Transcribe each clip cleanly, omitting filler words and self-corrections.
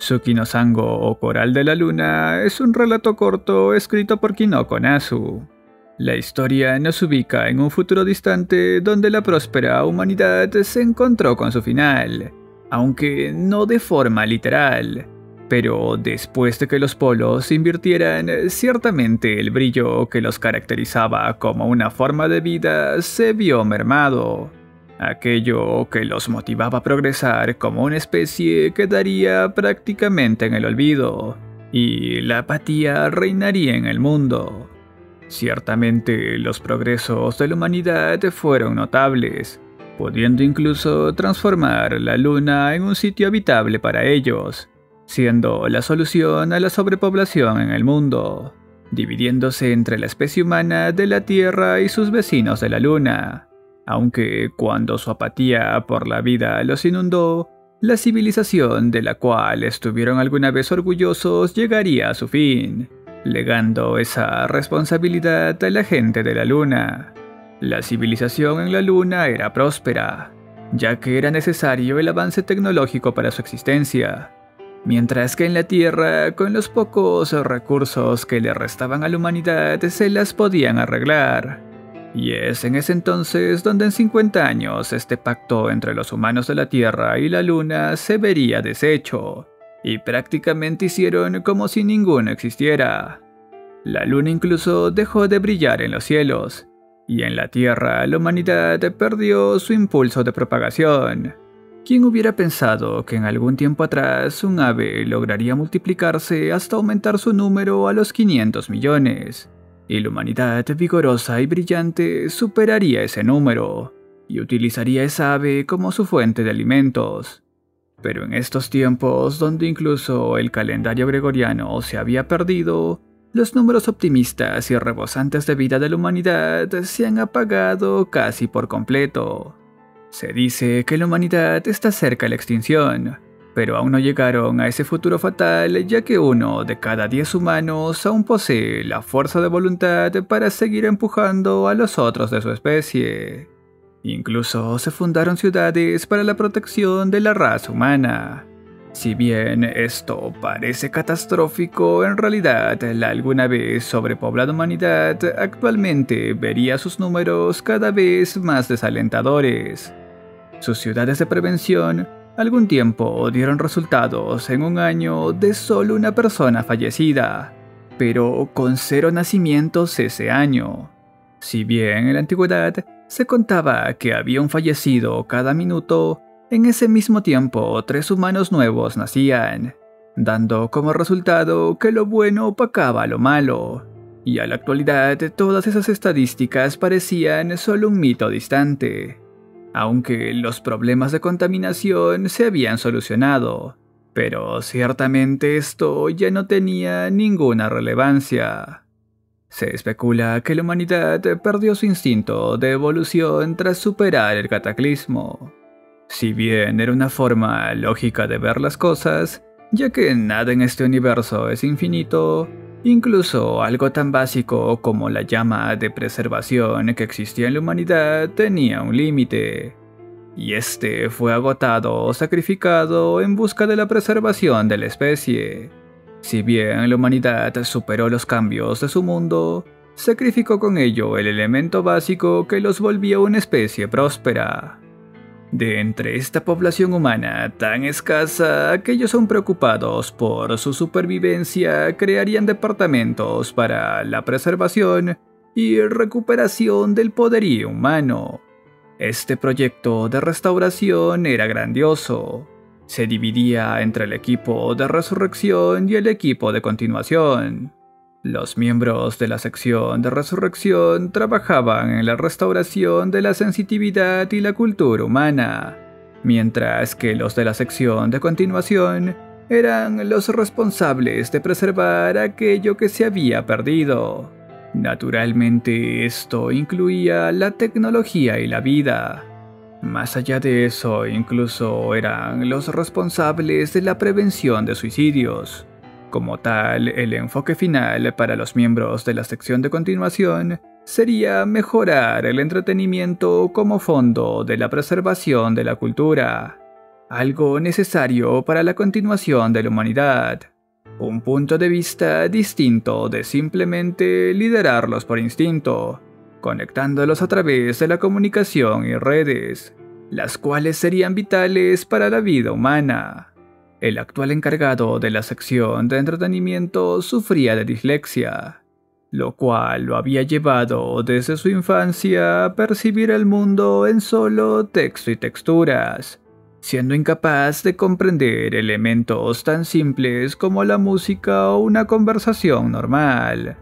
Tsuki no Sango o Coral de la Luna es un relato corto escrito por Kinoko Nasu. La historia nos ubica en un futuro distante donde la próspera humanidad se encontró con su final, aunque no de forma literal. Pero después de que los polos invirtieran, ciertamente el brillo que los caracterizaba como una forma de vida se vio mermado. Aquello que los motivaba a progresar como una especie quedaría prácticamente en el olvido, y la apatía reinaría en el mundo. Ciertamente los progresos de la humanidad fueron notables, pudiendo incluso transformar la Luna en un sitio habitable para ellos, siendo la solución a la sobrepoblación en el mundo, dividiéndose entre la especie humana de la Tierra y sus vecinos de la Luna. Aunque cuando su apatía por la vida los inundó, la civilización de la cual estuvieron alguna vez orgullosos llegaría a su fin, legando esa responsabilidad a la gente de la Luna. La civilización en la Luna era próspera, ya que era necesario el avance tecnológico para su existencia, mientras que en la Tierra, con los pocos recursos que le restaban a la humanidad, se las podían arreglar. Y es en ese entonces donde en 50 años este pacto entre los humanos de la Tierra y la Luna se vería deshecho, y prácticamente hicieron como si ninguno existiera. La Luna incluso dejó de brillar en los cielos, y en la Tierra la humanidad perdió su impulso de propagación. ¿Quién hubiera pensado que en algún tiempo atrás un ave lograría multiplicarse hasta aumentar su número a los 500 millones? Y la humanidad vigorosa y brillante superaría ese número, y utilizaría esa ave como su fuente de alimentos. Pero en estos tiempos, donde incluso el calendario gregoriano se había perdido, los números optimistas y rebosantes de vida de la humanidad se han apagado casi por completo. Se dice que la humanidad está cerca de la extinción, pero aún no llegaron a ese futuro fatal, ya que 1 de cada 10 humanos aún posee la fuerza de voluntad para seguir empujando a los otros de su especie. Incluso se fundaron ciudades para la protección de la raza humana. Si bien esto parece catastrófico, en realidad la alguna vez sobrepoblada humanidad actualmente vería sus números cada vez más desalentadores. Sus ciudades de prevención algún tiempo dieron resultados en un año de solo una persona fallecida, pero con 0 nacimientos ese año. Si bien en la antigüedad se contaba que había un fallecido cada minuto, en ese mismo tiempo 3 humanos nuevos nacían, dando como resultado que lo bueno opacaba a lo malo, y a la actualidad todas esas estadísticas parecían solo un mito distante. Aunque los problemas de contaminación se habían solucionado, pero ciertamente esto ya no tenía ninguna relevancia. Se especula que la humanidad perdió su instinto de evolución tras superar el cataclismo. Si bien era una forma lógica de ver las cosas, ya que nada en este universo es infinito, incluso algo tan básico como la llama de preservación que existía en la humanidad tenía un límite, y este fue agotado o sacrificado en busca de la preservación de la especie. Si bien la humanidad superó los cambios de su mundo, sacrificó con ello el elemento básico que los volvía una especie próspera. De entre esta población humana tan escasa, aquellos aún preocupados por su supervivencia crearían departamentos para la preservación y recuperación del poderío humano. Este proyecto de restauración era grandioso. Se dividía entre el equipo de resurrección y el equipo de continuación. Los miembros de la sección de resurrección trabajaban en la restauración de la sensitividad y la cultura humana, mientras que los de la sección de continuación eran los responsables de preservar aquello que se había perdido. Naturalmente, esto incluía la tecnología y la vida. Más allá de eso, incluso eran los responsables de la prevención de suicidios. Como tal, el enfoque final para los miembros de la sección de continuación sería mejorar el entretenimiento como fondo de la preservación de la cultura. algo necesario para la continuación de la humanidad, un punto de vista distinto de simplemente liderarlos por instinto, conectándolos a través de la comunicación y redes, las cuales serían vitales para la vida humana. El actual encargado de la sección de entretenimiento sufría de dislexia, lo cual lo había llevado desde su infancia a percibir el mundo en solo texto y texturas, siendo incapaz de comprender elementos tan simples como la música o una conversación normal.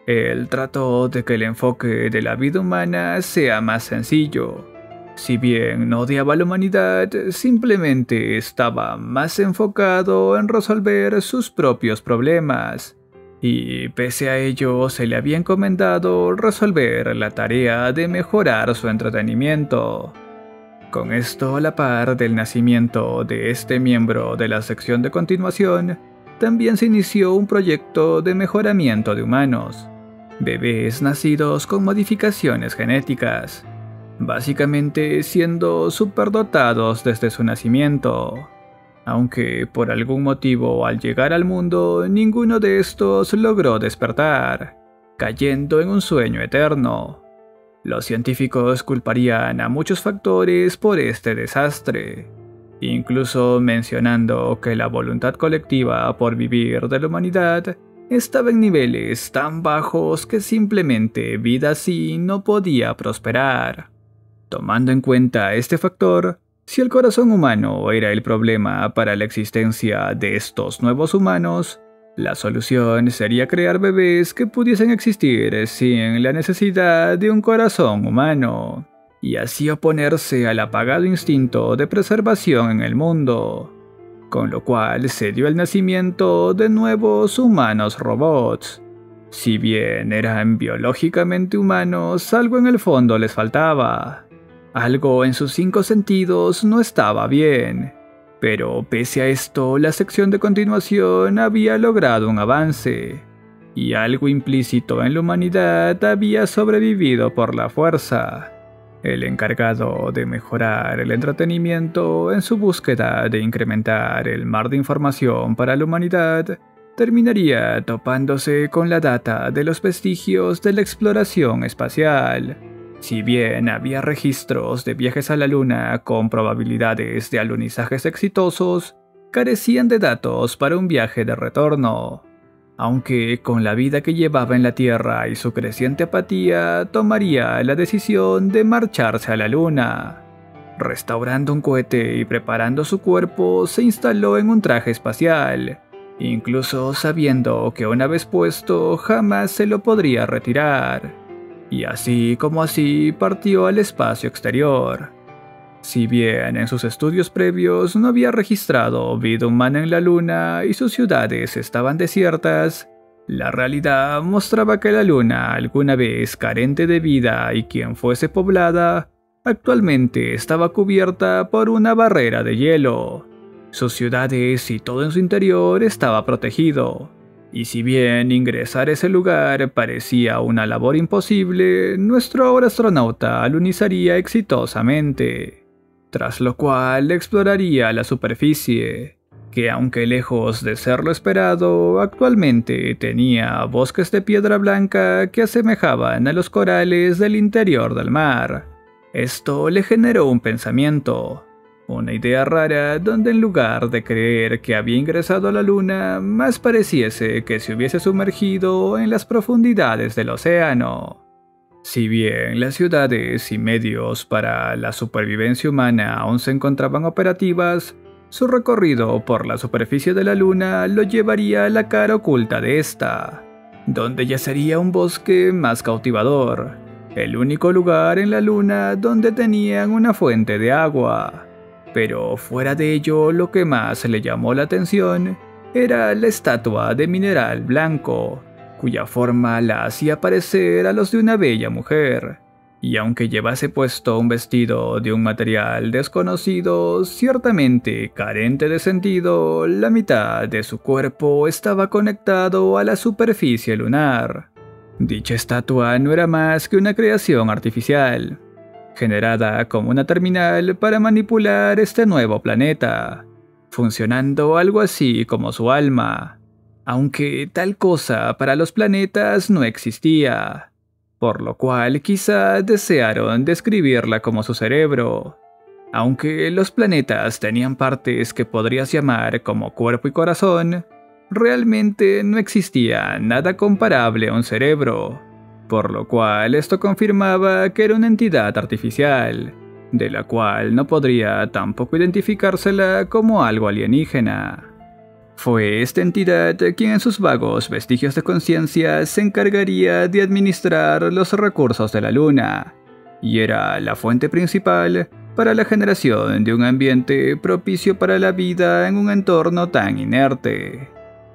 Él trató de que el enfoque de la vida humana sea más sencillo. Si bien no odiaba a la humanidad, simplemente estaba más enfocado en resolver sus propios problemas. Y pese a ello, se le había encomendado resolver la tarea de mejorar su entretenimiento. Con esto a la par del nacimiento de este miembro de la sección de continuación, también se inició un proyecto de mejoramiento de humanos, bebés nacidos con modificaciones genéticas, básicamente siendo superdotados desde su nacimiento, aunque por algún motivo al llegar al mundo ninguno de estos logró despertar, cayendo en un sueño eterno. Los científicos culparían a muchos factores por este desastre, incluso mencionando que la voluntad colectiva por vivir de la humanidad estaba en niveles tan bajos que simplemente vida así no podía prosperar. Tomando en cuenta este factor, si el corazón humano era el problema para la existencia de estos nuevos humanos, la solución sería crear bebés que pudiesen existir sin la necesidad de un corazón humano, y así oponerse al apagado instinto de preservación en el mundo, con lo cual se dio el nacimiento de nuevos humanos robots. Si bien eran biológicamente humanos, algo en el fondo les faltaba. Algo en sus 5 sentidos no estaba bien. Pero pese a esto, la sección de continuación había logrado un avance, y algo implícito en la humanidad había sobrevivido por la fuerza. El encargado de mejorar el entretenimiento en su búsqueda de incrementar el mar de información para la humanidad, terminaría topándose con la data de los vestigios de la exploración espacial. Si bien había registros de viajes a la Luna con probabilidades de alunizajes exitosos, carecían de datos para un viaje de retorno. Aunque con la vida que llevaba en la Tierra y su creciente apatía, tomaría la decisión de marcharse a la Luna. Restaurando un cohete y preparando su cuerpo, se instaló en un traje espacial, incluso sabiendo que una vez puesto jamás se lo podría retirar. Y así como así partió al espacio exterior. Si bien en sus estudios previos no había registrado vida humana en la Luna y sus ciudades estaban desiertas, la realidad mostraba que la Luna, alguna vez carente de vida y quien fuese poblada, actualmente estaba cubierta por una barrera de hielo. Sus ciudades y todo en su interior estaba protegido. Y si bien ingresar a ese lugar parecía una labor imposible, nuestro ahora astronauta alunizaría exitosamente, tras lo cual exploraría la superficie, que aunque lejos de ser lo esperado, actualmente tenía bosques de piedra blanca que asemejaban a los corales del interior del mar. Esto le generó un pensamiento. Una idea rara donde en lugar de creer que había ingresado a la Luna, más pareciese que se hubiese sumergido en las profundidades del océano. Si bien las ciudades y medios para la supervivencia humana aún se encontraban operativas, su recorrido por la superficie de la Luna lo llevaría a la cara oculta de esta, donde yacería un bosque más cautivador, el único lugar en la Luna donde tenían una fuente de agua. Pero fuera de ello, lo que más le llamó la atención era la estatua de mineral blanco, cuya forma la hacía parecer a los de una bella mujer. Y aunque llevase puesto un vestido de un material desconocido, ciertamente carente de sentido, la mitad de su cuerpo estaba conectado a la superficie lunar. Dicha estatua no era más que una creación artificial. generada como una terminal para manipular este nuevo planeta, funcionando algo así como su alma, aunque tal cosa para los planetas no existía, por lo cual quizá desearon describirla como su cerebro. Aunque los planetas tenían partes que podrías llamar como cuerpo y corazón, realmente no existía nada comparable a un cerebro, por lo cual esto confirmaba que era una entidad artificial, de la cual no podría tampoco identificársela como algo alienígena. Fue esta entidad quien en sus vagos vestigios de conciencia se encargaría de administrar los recursos de la Luna, y era la fuente principal para la generación de un ambiente propicio para la vida en un entorno tan inerte.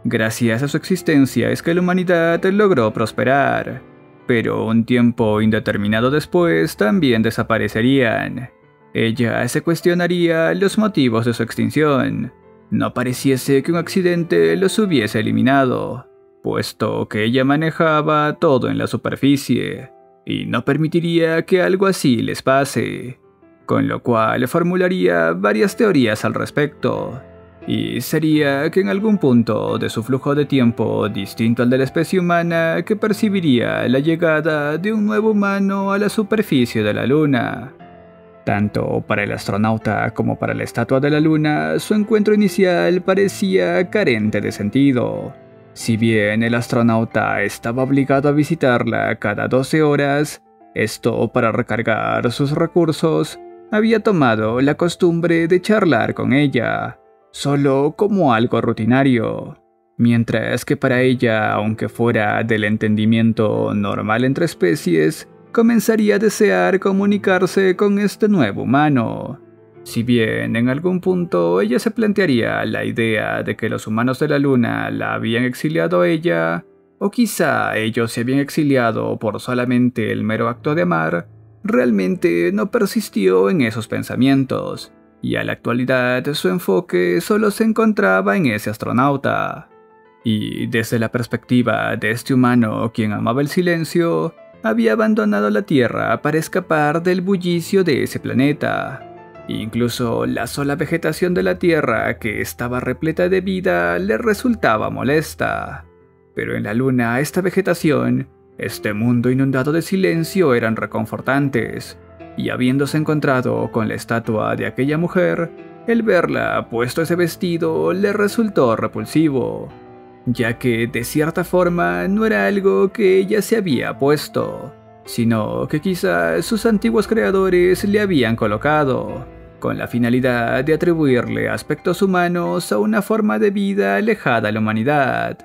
Gracias a su existencia es que la humanidad logró prosperar, pero un tiempo indeterminado después también desaparecerían. Ella se cuestionaría los motivos de su extinción. No pareciese que un accidente los hubiese eliminado, puesto que ella manejaba todo en la superficie, y no permitiría que algo así les pase, con lo cual formularía varias teorías al respecto, y sería que en algún punto de su flujo de tiempo distinto al de la especie humana que percibiría la llegada de un nuevo humano a la superficie de la Luna. Tanto para el astronauta como para la estatua de la Luna, su encuentro inicial parecía carente de sentido. Si bien el astronauta estaba obligado a visitarla cada 12 horas, esto para recargar sus recursos, había tomado la costumbre de charlar con ella, solo como algo rutinario, mientras que para ella, aunque fuera del entendimiento normal entre especies, comenzaría a desear comunicarse con este nuevo humano. Si bien en algún punto ella se plantearía la idea de que los humanos de la Luna la habían exiliado a ella, o quizá ellos se habían exiliado por solamente el mero acto de amar, realmente no persistió en esos pensamientos, y a la actualidad su enfoque solo se encontraba en ese astronauta. Y desde la perspectiva de este humano quien amaba el silencio, había abandonado la Tierra para escapar del bullicio de ese planeta. Incluso la sola vegetación de la Tierra, que estaba repleta de vida, le resultaba molesta. Pero en la Luna esta vegetación, este mundo inundado de silencio eran reconfortantes, y habiéndose encontrado con la estatua de aquella mujer, el verla puesto ese vestido le resultó repulsivo, ya que de cierta forma no era algo que ella se había puesto, sino que quizá sus antiguos creadores le habían colocado, con la finalidad de atribuirle aspectos humanos a una forma de vida alejada a la humanidad.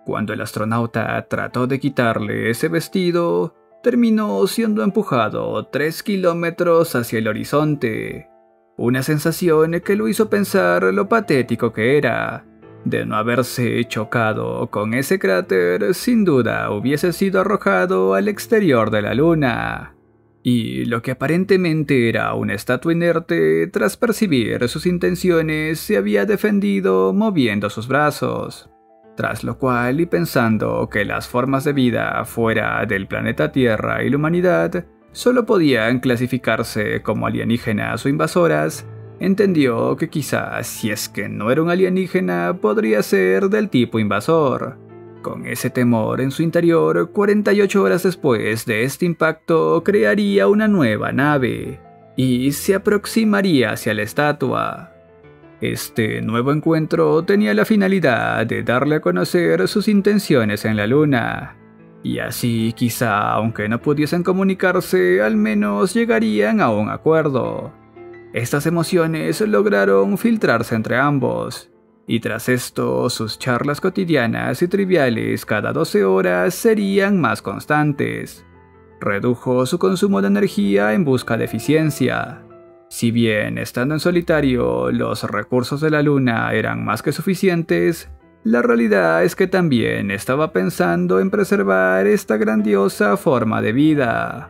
Cuando el astronauta trató de quitarle ese vestido, terminó siendo empujado 3 kilómetros hacia el horizonte, una sensación que lo hizo pensar lo patético que era. De no haberse chocado con ese cráter, sin duda hubiese sido arrojado al exterior de la Luna. Y lo que aparentemente era una estatua inerte, tras percibir sus intenciones, se había defendido moviendo sus brazos. Tras lo cual, y pensando que las formas de vida fuera del planeta Tierra y la humanidad solo podían clasificarse como alienígenas o invasoras, entendió que quizás, si es que no era un alienígena, podría ser del tipo invasor. Con ese temor en su interior, 48 horas después de este impacto, crearía una nueva nave y se aproximaría hacia la estatua. Este nuevo encuentro tenía la finalidad de darle a conocer sus intenciones en la Luna, y así quizá, aunque no pudiesen comunicarse, al menos llegarían a un acuerdo. Estas emociones lograron filtrarse entre ambos, y tras esto sus charlas cotidianas y triviales cada 12 horas serían más constantes. Redujo su consumo de energía en busca de eficiencia. Si bien estando en solitario los recursos de la Luna eran más que suficientes, la realidad es que también estaba pensando en preservar esta grandiosa forma de vida.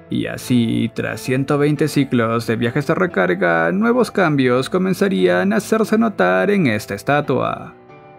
Y así, tras 120 ciclos de viajes de recarga, nuevos cambios comenzarían a hacerse notar en esta estatua.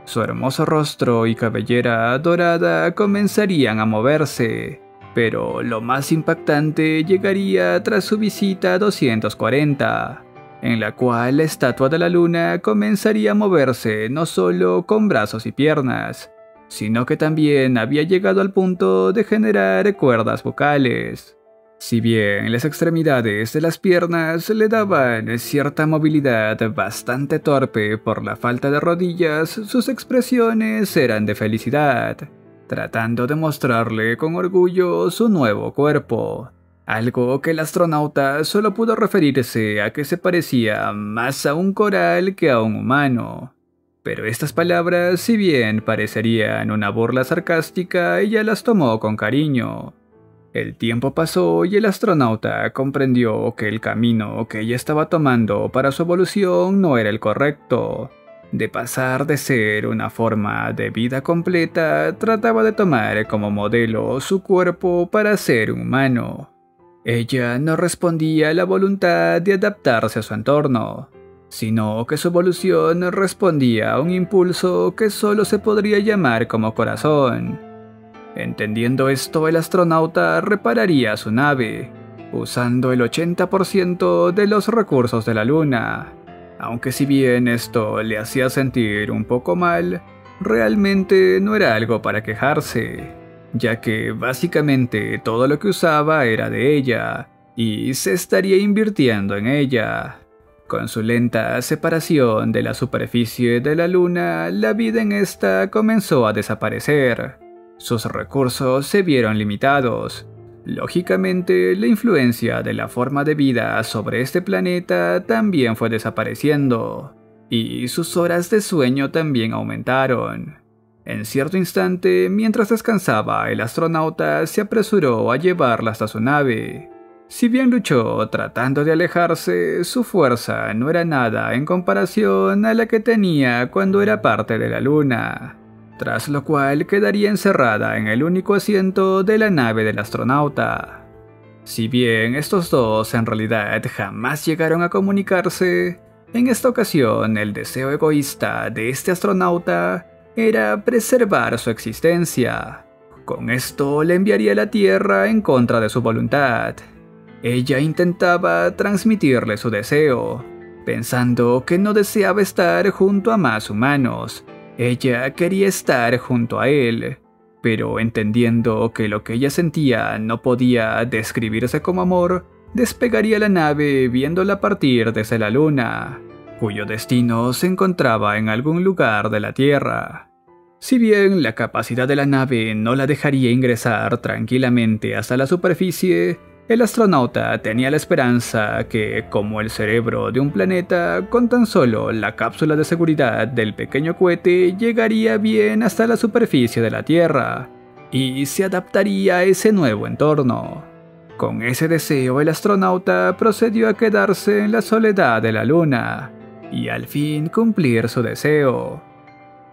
Su hermoso rostro y cabellera dorada comenzarían a moverse, Pero lo más impactante llegaría tras su visita 240, en la cual la estatua de la luna comenzaría a moverse no solo con brazos y piernas, sino que también había llegado al punto de generar cuerdas vocales. Si bien las extremidades de las piernas le daban cierta movilidad bastante torpe por la falta de rodillas, sus expresiones eran de felicidad, tratando de mostrarle con orgullo su nuevo cuerpo, algo que el astronauta solo pudo referirse a que se parecía más a un coral que a un humano. Pero estas palabras, si bien parecerían una burla sarcástica, ella las tomó con cariño. El tiempo pasó y el astronauta comprendió que el camino que ella estaba tomando para su evolución no era el correcto. De pasar de ser una forma de vida completa, trataba de tomar como modelo su cuerpo para ser un humano. Ella no respondía a la voluntad de adaptarse a su entorno, sino que su evolución respondía a un impulso que solo se podría llamar como corazón. Entendiendo esto, el astronauta repararía su nave, usando el 80% de los recursos de la Luna. Aunque si bien esto le hacía sentir un poco mal, realmente no era algo para quejarse, ya que básicamente todo lo que usaba era de ella, y se estaría invirtiendo en ella. Con su lenta separación de la superficie de la Luna, la vida en esta comenzó a desaparecer. Sus recursos se vieron limitados. Lógicamente, la influencia de la forma de vida sobre este planeta también fue desapareciendo, y sus horas de sueño también aumentaron. En cierto instante, mientras descansaba, el astronauta se apresuró a llevarla hasta su nave. Si bien luchó tratando de alejarse, su fuerza no era nada en comparación a la que tenía cuando era parte de la Luna, tras lo cual quedaría encerrada en el único asiento de la nave del astronauta. Si bien estos dos en realidad jamás llegaron a comunicarse, en esta ocasión el deseo egoísta de este astronauta era preservar su existencia. Con esto le enviaría a la Tierra en contra de su voluntad. Ella intentaba transmitirle su deseo, pensando que no deseaba estar junto a más humanos. Ella quería estar junto a él, pero entendiendo que lo que ella sentía no podía describirse como amor, despegaría la nave viéndola partir desde la Luna, cuyo destino se encontraba en algún lugar de la Tierra. Si bien la capacidad de la nave no la dejaría ingresar tranquilamente hasta la superficie, el astronauta tenía la esperanza que, como el cerebro de un planeta, con tan solo la cápsula de seguridad del pequeño cohete llegaría bien hasta la superficie de la Tierra, y se adaptaría a ese nuevo entorno. Con ese deseo, el astronauta procedió a quedarse en la soledad de la Luna, y al fin cumplir su deseo.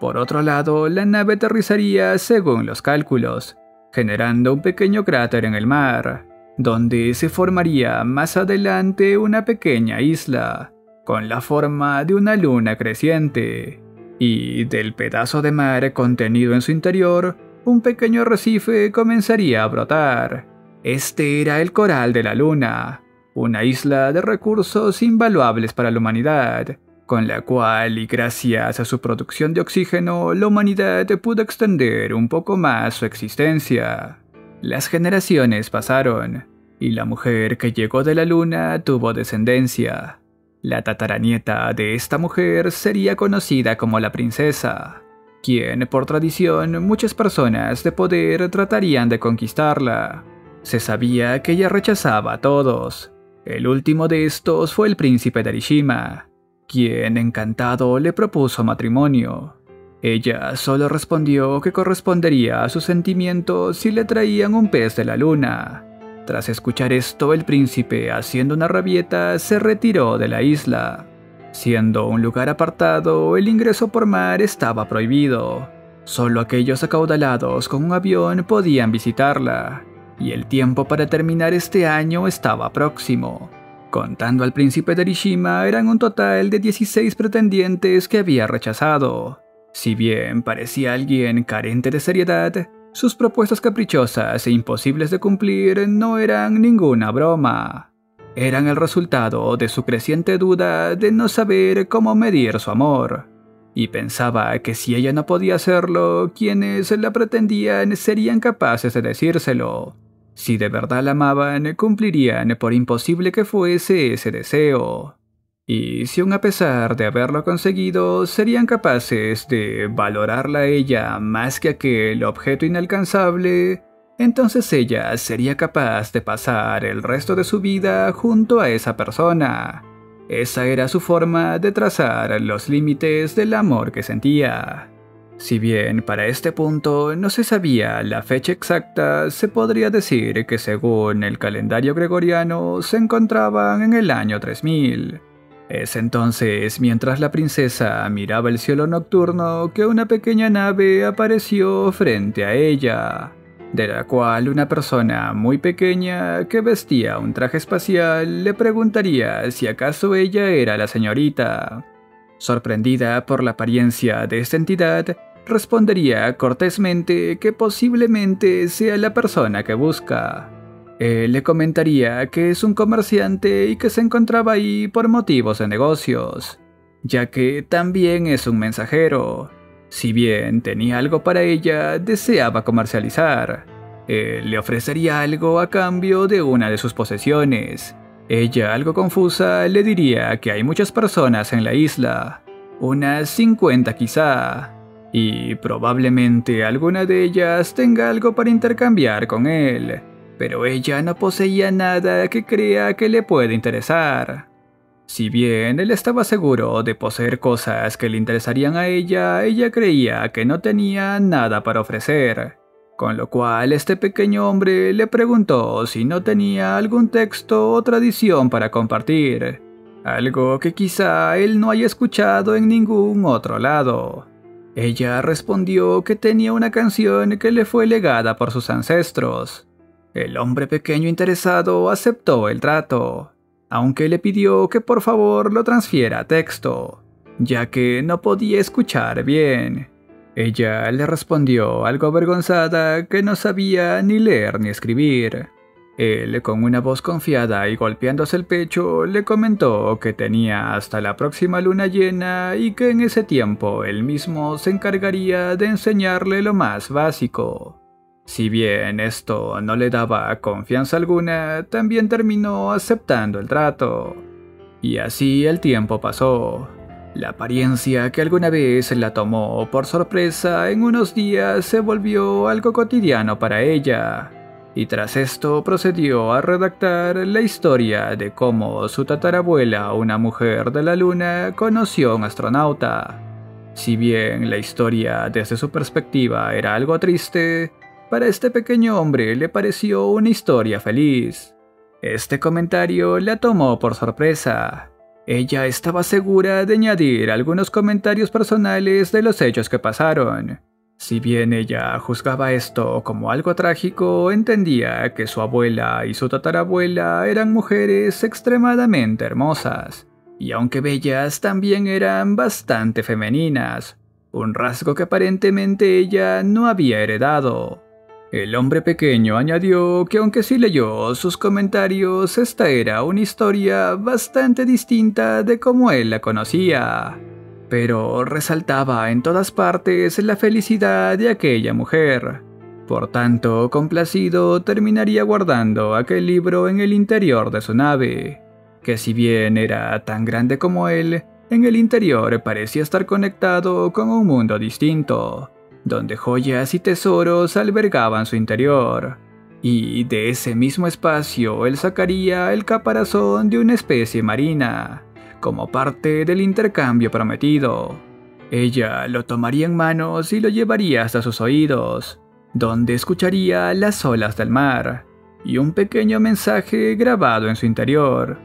Por otro lado, la nave aterrizaría según los cálculos, generando un pequeño cráter en el mar, donde se formaría más adelante una pequeña isla, con la forma de una luna creciente, y del pedazo de mar contenido en su interior, un pequeño arrecife comenzaría a brotar. Este era el Coral de la Luna, una isla de recursos invaluables para la humanidad, con la cual, y gracias a su producción de oxígeno, la humanidad pudo extender un poco más su existencia. Las generaciones pasaron, y la mujer que llegó de la Luna tuvo descendencia. La tataranieta de esta mujer sería conocida como la princesa, quien por tradición muchas personas de poder tratarían de conquistarla. Se sabía que ella rechazaba a todos. El último de estos fue el príncipe de Arishima, quien encantado le propuso matrimonio. Ella solo respondió que correspondería a sus sentimientos si le traían un pez de la luna. Tras escuchar esto, el príncipe, haciendo una rabieta, se retiró de la isla. Siendo un lugar apartado, el ingreso por mar estaba prohibido. Solo aquellos acaudalados con un avión podían visitarla, y el tiempo para terminar este año estaba próximo. Contando al príncipe de Arishima, eran un total de 16 pretendientes que había rechazado. Si bien parecía alguien carente de seriedad, Sus propuestas caprichosas e imposibles de cumplir no eran ninguna broma. Eran el resultado de su creciente duda de no saber cómo medir su amor. Y pensaba que si ella no podía hacerlo, quienes la pretendían serían capaces de decírselo. Si de verdad la amaban, cumplirían por imposible que fuese ese deseo. Y si aun a pesar de haberlo conseguido, serían capaces de valorarla a ella más que aquel objeto inalcanzable, entonces ella sería capaz de pasar el resto de su vida junto a esa persona. Esa era su forma de trazar los límites del amor que sentía. Si bien para este punto no se sabía la fecha exacta, se podría decir que según el calendario gregoriano se encontraban en el año 3000. Es entonces, mientras la princesa miraba el cielo nocturno, que una pequeña nave apareció frente a ella, de la cual una persona muy pequeña que vestía un traje espacial le preguntaría si acaso ella era la señorita. Sorprendida por la apariencia de esta entidad, respondería cortésmente que posiblemente sea la persona que busca. Él le comentaría que es un comerciante y que se encontraba ahí por motivos de negocios, ya que también es un mensajero. Si bien tenía algo para ella, deseaba comercializar. Él le ofrecería algo a cambio de una de sus posesiones. Ella, algo confusa, le diría que hay muchas personas en la isla, unas 50 quizá, y probablemente alguna de ellas tenga algo para intercambiar con él. Pero ella no poseía nada que crea que le puede interesar. Si bien él estaba seguro de poseer cosas que le interesarían a ella creía que no tenía nada para ofrecer. Con lo cual este pequeño hombre le preguntó si no tenía algún texto o tradición para compartir. Algo que quizá él no haya escuchado en ningún otro lado. Ella respondió que tenía una canción que le fue legada por sus ancestros. El hombre pequeño interesado aceptó el trato, aunque le pidió que por favor lo transfiera a texto, ya que no podía escuchar bien. Ella le respondió algo avergonzada que no sabía ni leer ni escribir. Él, con una voz confiada y golpeándose el pecho, le comentó que tenía hasta la próxima luna llena y que en ese tiempo él mismo se encargaría de enseñarle lo más básico. Si bien esto no le daba confianza alguna, también terminó aceptando el trato. Y así el tiempo pasó. La apariencia que alguna vez la tomó por sorpresa en unos días se volvió algo cotidiano para ella. Y tras esto procedió a redactar la historia de cómo su tatarabuela, una mujer de la luna, conoció a un astronauta. Si bien la historia desde su perspectiva era algo triste, para este pequeño hombre le pareció una historia feliz. Este comentario la tomó por sorpresa. Ella estaba segura de añadir algunos comentarios personales de los hechos que pasaron. Si bien ella juzgaba esto como algo trágico, entendía que su abuela y su tatarabuela eran mujeres extremadamente hermosas, y aunque bellas también eran bastante femeninas, un rasgo que aparentemente ella no había heredado. El hombre pequeño añadió que aunque sí leyó sus comentarios, esta era una historia bastante distinta de cómo él la conocía, pero resaltaba en todas partes la felicidad de aquella mujer. Por tanto, complacido, terminaría guardando aquel libro en el interior de su nave, que si bien era tan grande como él, en el interior parecía estar conectado con un mundo distinto, donde joyas y tesoros albergaban su interior, y de ese mismo espacio él sacaría el caparazón de una especie marina, como parte del intercambio prometido. Ella lo tomaría en manos y lo llevaría hasta sus oídos, donde escucharía las olas del mar, y un pequeño mensaje grabado en su interior.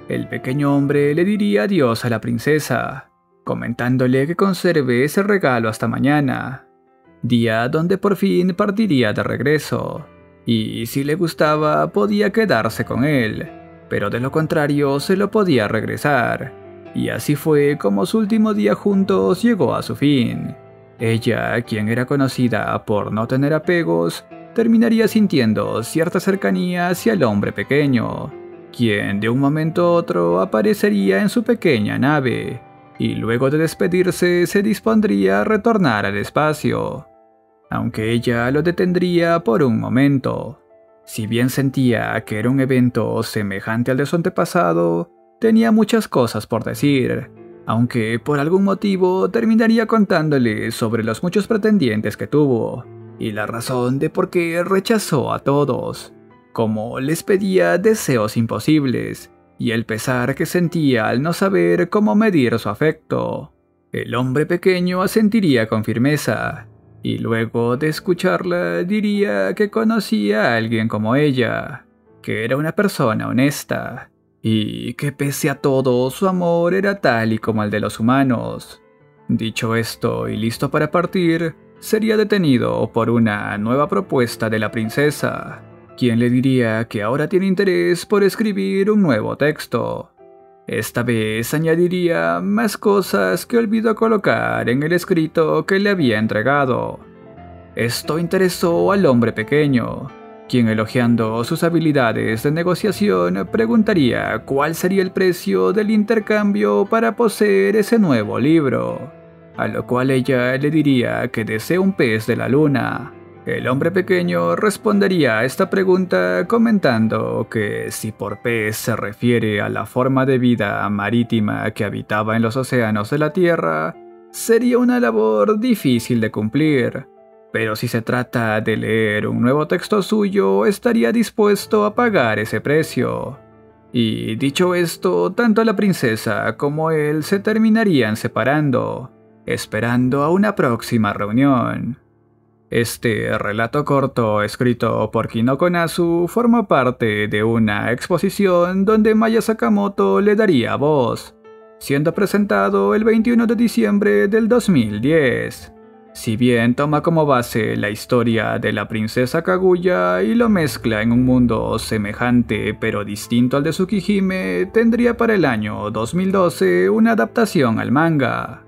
El pequeño hombre le diría adiós a la princesa, comentándole que conserve ese regalo hasta mañana, día donde por fin partiría de regreso, y si le gustaba podía quedarse con él, pero de lo contrario se lo podía regresar, y así fue como su último día juntos llegó a su fin. Ella, quien era conocida por no tener apegos, terminaría sintiendo cierta cercanía hacia el hombre pequeño, quien de un momento a otro aparecería en su pequeña nave, y luego de despedirse se dispondría a retornar al espacio, aunque ella lo detendría por un momento. Si bien sentía que era un evento semejante al de su antepasado, tenía muchas cosas por decir, aunque por algún motivo terminaría contándole sobre los muchos pretendientes que tuvo, y la razón de por qué rechazó a todos, como les pedía deseos imposibles, y el pesar que sentía al no saber cómo medir su afecto. El hombre pequeño asentiría con firmeza, y luego de escucharla diría que conocía a alguien como ella, que era una persona honesta, y que pese a todo su amor era tal y como el de los humanos. Dicho esto y listo para partir, sería detenido por una nueva propuesta de la princesa, quien le diría que ahora tiene interés por escribir un nuevo texto. Esta vez añadiría más cosas que olvidó colocar en el escrito que le había entregado. Esto interesó al hombre pequeño, quien elogiando sus habilidades de negociación preguntaría cuál sería el precio del intercambio para poseer ese nuevo libro, a lo cual ella le diría que desea un pez de la luna. El hombre pequeño respondería a esta pregunta comentando que si por pez se refiere a la forma de vida marítima que habitaba en los océanos de la Tierra, sería una labor difícil de cumplir, pero si se trata de leer un nuevo texto suyo, estaría dispuesto a pagar ese precio. Y dicho esto, tanto la princesa como él se terminarían separando, esperando a una próxima reunión. Este relato corto escrito por Kinoko Nasu forma parte de una exposición donde Maya Sakamoto le daría voz, siendo presentado el 21 de diciembre del 2010. Si bien toma como base la historia de la princesa Kaguya y lo mezcla en un mundo semejante pero distinto al de Tsukihime, tendría para el año 2012 una adaptación al manga,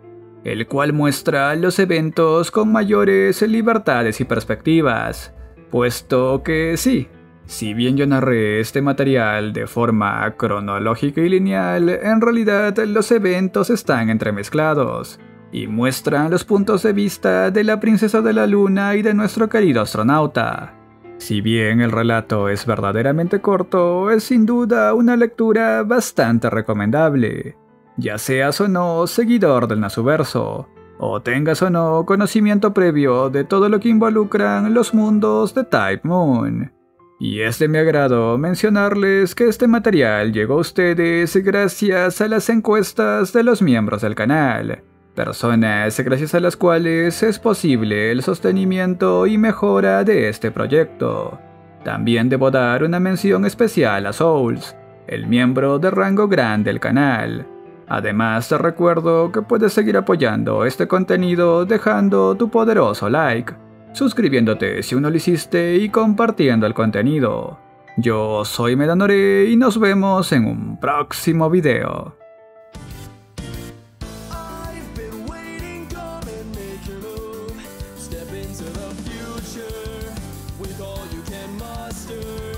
el cual muestra los eventos con mayores libertades y perspectivas, puesto que sí, si bien yo narré este material de forma cronológica y lineal, en realidad los eventos están entremezclados, y muestran los puntos de vista de la princesa de la luna y de nuestro querido astronauta. Si bien el relato es verdaderamente corto, es sin duda una lectura bastante recomendable, ya seas o no seguidor del Nasuverso, o tengas o no conocimiento previo de todo lo que involucran los mundos de Type Moon. Y es de mi agrado mencionarles que este material llegó a ustedes gracias a las encuestas de los miembros del canal, personas gracias a las cuales es posible el sostenimiento y mejora de este proyecto. También debo dar una mención especial a Souls, el miembro de rango grande del canal. Además te recuerdo que puedes seguir apoyando este contenido dejando tu poderoso like, suscribiéndote si aún no lo hiciste y compartiendo el contenido. Yo soy Medanore y nos vemos en un próximo video. Step into the future with all you can muster.